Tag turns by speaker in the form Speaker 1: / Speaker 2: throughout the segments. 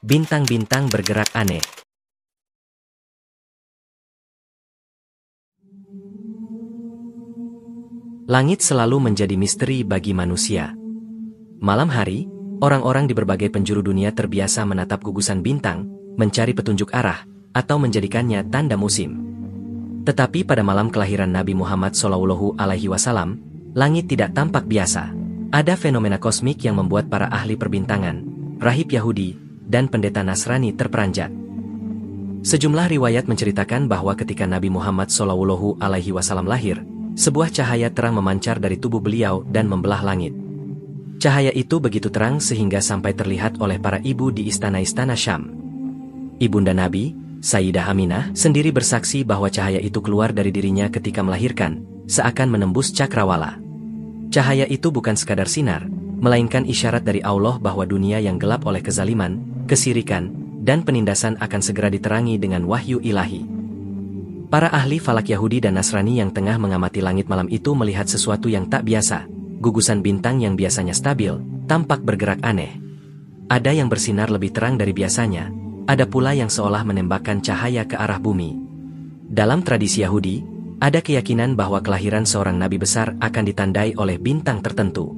Speaker 1: Bintang-bintang bergerak aneh. Langit selalu menjadi misteri bagi manusia. Malam hari, orang-orang di berbagai penjuru dunia terbiasa menatap gugusan bintang, mencari petunjuk arah, atau menjadikannya tanda musim. Tetapi pada malam kelahiran Nabi Muhammad SAW, langit tidak tampak biasa. Ada fenomena kosmik yang membuat para ahli perbintangan, rahib Yahudi, dan pendeta Nasrani terperanjat. Sejumlah riwayat menceritakan bahwa ketika Nabi Muhammad SAW lahir, sebuah cahaya terang memancar dari tubuh beliau dan membelah langit. Cahaya itu begitu terang sehingga sampai terlihat oleh para ibu di istana-istana Syam. Ibunda Nabi, Sayyidah Aminah, sendiri bersaksi bahwa cahaya itu keluar dari dirinya ketika melahirkan, seakan menembus cakrawala. Cahaya itu bukan sekadar sinar, melainkan isyarat dari Allah bahwa dunia yang gelap oleh kezaliman, kesirikan, dan penindasan akan segera diterangi dengan wahyu ilahi. Para ahli falak Yahudi dan Nasrani yang tengah mengamati langit malam itu melihat sesuatu yang tak biasa. Gugusan bintang yang biasanya stabil, tampak bergerak aneh. Ada yang bersinar lebih terang dari biasanya, ada pula yang seolah menembakkan cahaya ke arah bumi. Dalam tradisi Yahudi, ada keyakinan bahwa kelahiran seorang nabi besar akan ditandai oleh bintang tertentu.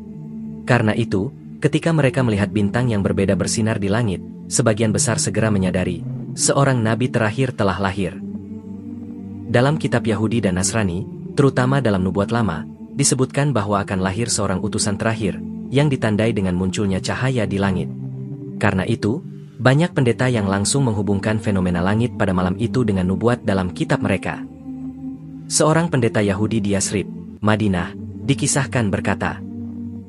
Speaker 1: Karena itu, ketika mereka melihat bintang yang berbeda bersinar di langit, sebagian besar segera menyadari, seorang nabi terakhir telah lahir. Dalam kitab Yahudi dan Nasrani, terutama dalam Nubuat Lama, disebutkan bahwa akan lahir seorang utusan terakhir, yang ditandai dengan munculnya cahaya di langit. Karena itu, banyak pendeta yang langsung menghubungkan fenomena langit pada malam itu dengan nubuat dalam kitab mereka. Seorang pendeta Yahudi di Yasrib, Madinah, dikisahkan berkata,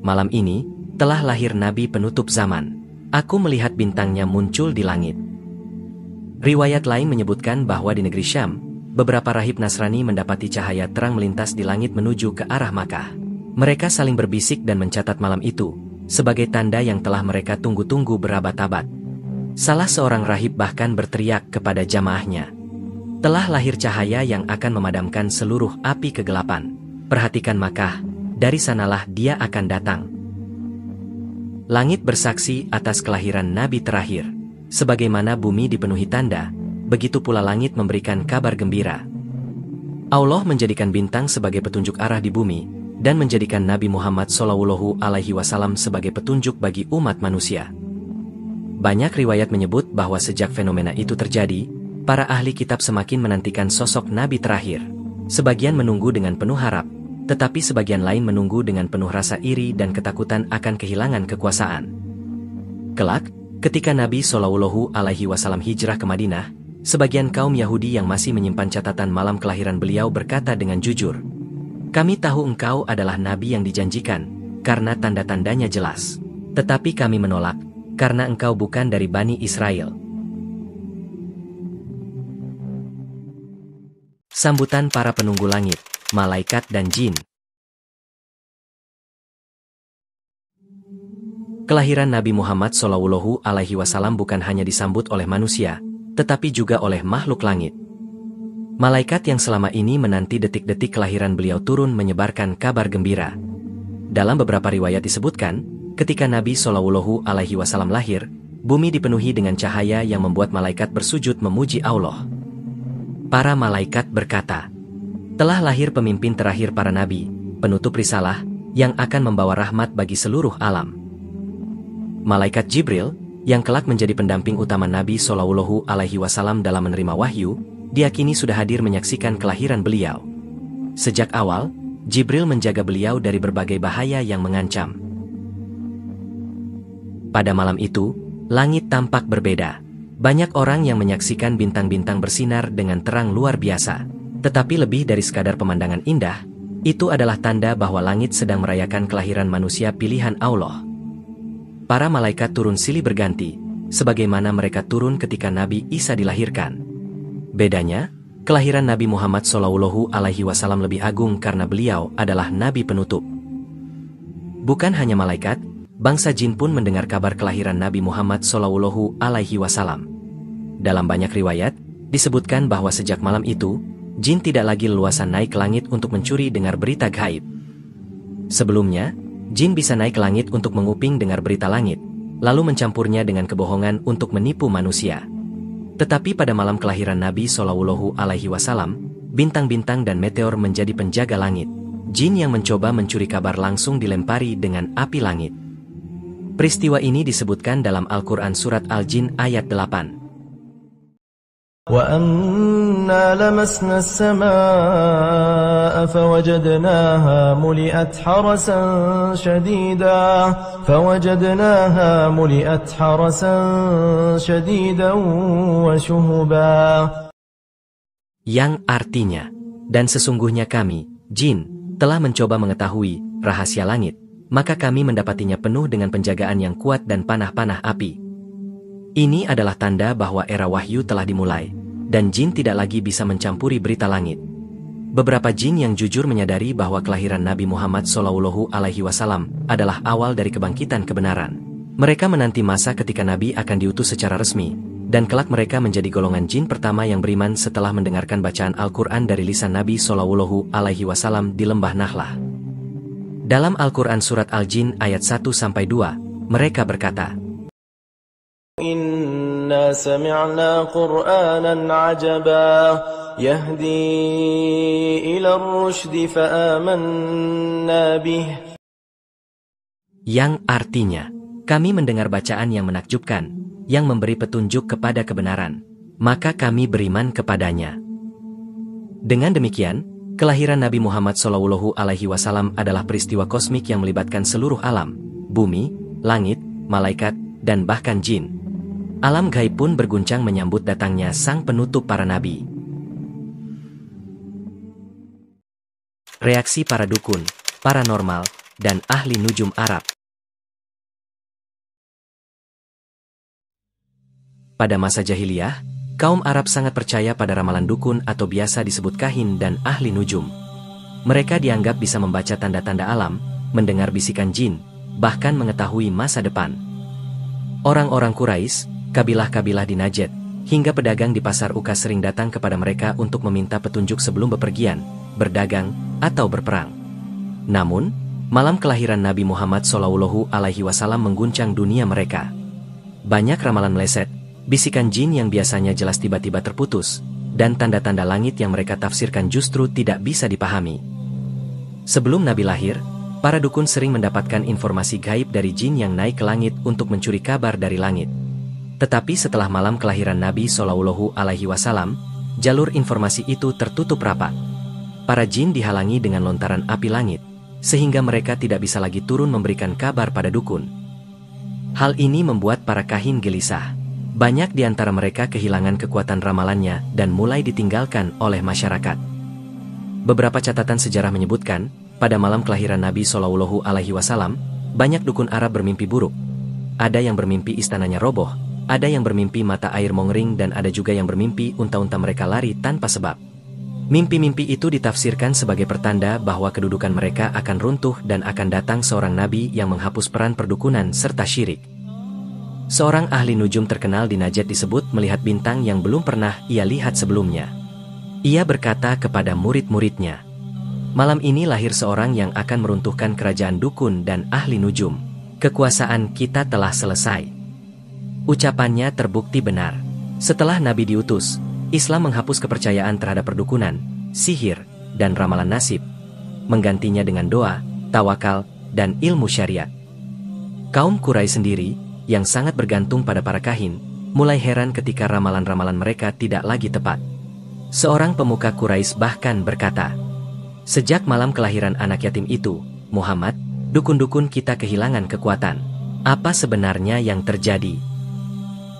Speaker 1: "Malam ini, telah lahir Nabi penutup zaman. Aku melihat bintangnya muncul di langit." Riwayat lain menyebutkan bahwa di negeri Syam, beberapa rahib Nasrani mendapati cahaya terang melintas di langit menuju ke arah Makkah. Mereka saling berbisik dan mencatat malam itu, sebagai tanda yang telah mereka tunggu-tunggu berabad-abad. Salah seorang rahib bahkan berteriak kepada jamaahnya, "Telah lahir cahaya yang akan memadamkan seluruh api kegelapan. Perhatikan Makkah, dari sanalah dia akan datang." Langit bersaksi atas kelahiran Nabi terakhir. Sebagaimana bumi dipenuhi tanda, begitu pula langit memberikan kabar gembira. Allah menjadikan bintang sebagai petunjuk arah di bumi, dan menjadikan Nabi Muhammad SAW sebagai petunjuk bagi umat manusia. Banyak riwayat menyebut bahwa sejak fenomena itu terjadi, para ahli kitab semakin menantikan sosok Nabi terakhir. Sebagian menunggu dengan penuh harap, tetapi sebagian lain menunggu dengan penuh rasa iri dan ketakutan akan kehilangan kekuasaan. Kelak, ketika Nabi SAW hijrah ke Madinah, sebagian kaum Yahudi yang masih menyimpan catatan malam kelahiran beliau berkata dengan jujur, "Kami tahu engkau adalah nabi yang dijanjikan, karena tanda-tandanya jelas. Tetapi kami menolak, karena engkau bukan dari Bani Israel." Sambutan para penunggu langit, malaikat dan jin. Kelahiran Nabi Muhammad SAW bukan hanya disambut oleh manusia, tetapi juga oleh makhluk langit. Malaikat yang selama ini menanti detik-detik kelahiran beliau turun menyebarkan kabar gembira. Dalam beberapa riwayat disebutkan, ketika Nabi SAW lahir, bumi dipenuhi dengan cahaya yang membuat malaikat bersujud memuji Allah. Para malaikat berkata, "Telah lahir pemimpin terakhir para nabi, penutup risalah, yang akan membawa rahmat bagi seluruh alam." Malaikat Jibril, yang kelak menjadi pendamping utama Nabi SAW dalam menerima wahyu, diyakini sudah hadir menyaksikan kelahiran beliau. Sejak awal, Jibril menjaga beliau dari berbagai bahaya yang mengancam. Pada malam itu, langit tampak berbeda. Banyak orang yang menyaksikan bintang-bintang bersinar dengan terang luar biasa. Tetapi lebih dari sekadar pemandangan indah, itu adalah tanda bahwa langit sedang merayakan kelahiran manusia pilihan Allah. Para malaikat turun silih berganti, sebagaimana mereka turun ketika Nabi Isa dilahirkan. Bedanya, kelahiran Nabi Muhammad SAW lebih agung karena beliau adalah Nabi penutup. Bukan hanya malaikat, bangsa jin pun mendengar kabar kelahiran Nabi Muhammad SAW. Dalam banyak riwayat, disebutkan bahwa sejak malam itu, jin tidak lagi leluasa naik ke langit untuk mencuri dengar berita gaib. Sebelumnya, jin bisa naik ke langit untuk menguping dengar berita langit, lalu mencampurnya dengan kebohongan untuk menipu manusia. Tetapi pada malam kelahiran Nabi Shallallahu Alaihi Wasallam, bintang-bintang dan meteor menjadi penjaga langit. Jin yang mencoba mencuri kabar langsung dilempari dengan api langit. Peristiwa ini disebutkan dalam Al-Quran Surat Al-Jin ayat 8.
Speaker 2: وَأَنَّا لَمَسْنَا السَّمَاءَ فَوَجَدْنَاهَا مُلِئَتْ حَرَسًا شَدِيدًا وَشُهُبًا.
Speaker 1: Yang artinya, dan sesungguhnya kami, jin, telah mencoba mengetahui rahasia langit, maka kami mendapatinya penuh dengan penjagaan yang kuat dan panah-panah api. Ini adalah tanda bahwa era wahyu telah dimulai, dan jin tidak lagi bisa mencampuri berita langit. Beberapa jin yang jujur menyadari bahwa kelahiran Nabi Muhammad Shallallahu Alaihi Wasallam adalah awal dari kebangkitan kebenaran. Mereka menanti masa ketika Nabi akan diutus secara resmi, dan kelak mereka menjadi golongan jin pertama yang beriman setelah mendengarkan bacaan Al-Quran dari lisan Nabi Shallallahu Alaihi Wasallam di lembah Nahlah. Dalam Al-Quran Surat Al-Jin ayat 1-2, mereka berkata,
Speaker 2: Inna sami'na Qur'anan 'ajaba yahdi ila ar-rusydi fa'amanna bih.
Speaker 1: Yang artinya, kami mendengar bacaan yang menakjubkan, yang memberi petunjuk kepada kebenaran, maka kami beriman kepadanya. Dengan demikian, kelahiran Nabi Muhammad Shallallahu Alaihi Wasallam adalah peristiwa kosmik yang melibatkan seluruh alam, bumi, langit, malaikat, dan bahkan jin. Alam gaib pun berguncang menyambut datangnya sang penutup para nabi. Reaksi para dukun, paranormal, dan ahli nujum Arab. Pada masa jahiliyah, kaum Arab sangat percaya pada ramalan dukun atau biasa disebut kahin dan ahli nujum. Mereka dianggap bisa membaca tanda-tanda alam, mendengar bisikan jin, bahkan mengetahui masa depan. Orang-orang Quraisy, kabilah-kabilah di Najd, hingga pedagang di pasar Uka sering datang kepada mereka untuk meminta petunjuk sebelum bepergian, berdagang, atau berperang. Namun, malam kelahiran Nabi Muhammad Shallallahu Alaihi Wasallam mengguncang dunia mereka. Banyak ramalan meleset, bisikan jin yang biasanya jelas tiba-tiba terputus, dan tanda-tanda langit yang mereka tafsirkan justru tidak bisa dipahami. Sebelum Nabi lahir, para dukun sering mendapatkan informasi gaib dari jin yang naik ke langit untuk mencuri kabar dari langit. Tetapi setelah malam kelahiran Nabi Shallallahu Alaihi Wasallam, jalur informasi itu tertutup rapat. Para jin dihalangi dengan lontaran api langit, sehingga mereka tidak bisa lagi turun memberikan kabar pada dukun. Hal ini membuat para kahin gelisah. Banyak di antara mereka kehilangan kekuatan ramalannya dan mulai ditinggalkan oleh masyarakat. Beberapa catatan sejarah menyebutkan, pada malam kelahiran Nabi Shallallahu Alaihi Wasallam, banyak dukun Arab bermimpi buruk. Ada yang bermimpi istananya roboh, ada yang bermimpi mata air mengering, dan ada juga yang bermimpi unta-unta mereka lari tanpa sebab. Mimpi-mimpi itu ditafsirkan sebagai pertanda bahwa kedudukan mereka akan runtuh dan akan datang seorang nabi yang menghapus peran perdukunan serta syirik. Seorang ahli nujum terkenal di Najd disebut melihat bintang yang belum pernah ia lihat sebelumnya. Ia berkata kepada murid-muridnya, malam ini lahir seorang yang akan meruntuhkan kerajaan dukun dan ahli nujum. Kekuasaan kita telah selesai. Ucapannya terbukti benar. Setelah Nabi diutus, Islam menghapus kepercayaan terhadap perdukunan, sihir, dan ramalan nasib, menggantinya dengan doa, tawakal, dan ilmu syariat. Kaum Quraisy sendiri, yang sangat bergantung pada para kahin, mulai heran ketika ramalan-ramalan mereka tidak lagi tepat. Seorang pemuka Quraisy bahkan berkata, sejak malam kelahiran anak yatim itu, Muhammad, dukun-dukun kita kehilangan kekuatan. Apa sebenarnya yang terjadi?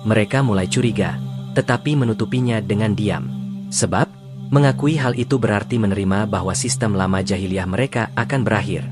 Speaker 1: Mereka mulai curiga, tetapi menutupinya dengan diam. Sebab, mengakui hal itu berarti menerima bahwa sistem lama jahiliyah mereka akan berakhir.